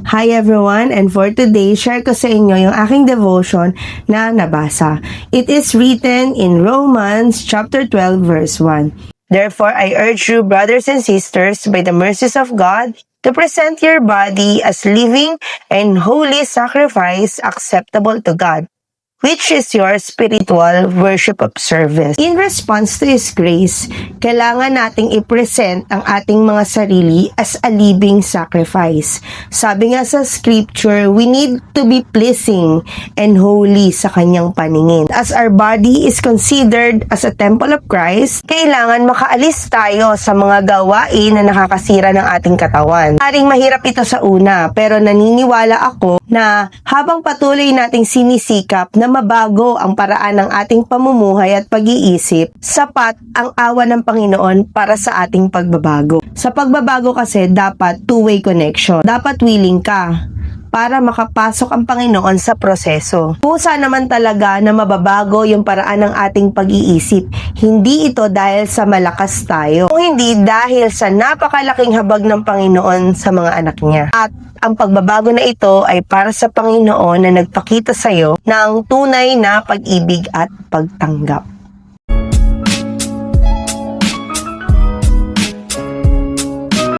Hi everyone, and for today, share ko sa inyo yung aking devotion na nabasa. It is written in Romans chapter 12 verse 1. Therefore, I urge you, brothers and sisters, by the mercies of God, to present your body as living and holy sacrifice acceptable to God, which is your spiritual worship of service. In response to His grace, kailangan nating i-present ang ating mga sarili as a living sacrifice. Sabi nga sa scripture, we need to be pleasing and holy sa kanyang paningin. As our body is considered as a temple of Christ, kailangan makaalis tayo sa mga gawain na nakakasira ng ating katawan. Maring mahirap ito sa una, pero naniniwala ako na habang patuloy nating sinisikap na mabago ang paraan ng ating pamumuhay at pag-iisip, sapat ang awa ng Panginoon para sa ating pagbabago. Sa pagbabago kasi, dapat two-way connection. Dapat willing ka para makapasok ang Panginoon sa proseso. Pusa naman talaga na mababago yung paraan ng ating pag-iisip. Hindi ito dahil sa malakas tayo, kung hindi dahil sa napakalaking habag ng Panginoon sa mga anak niya. At ang pagbabago na ito ay para sa Panginoon na nagpakita sa iyo ng tunay na pag-ibig at pagtanggap.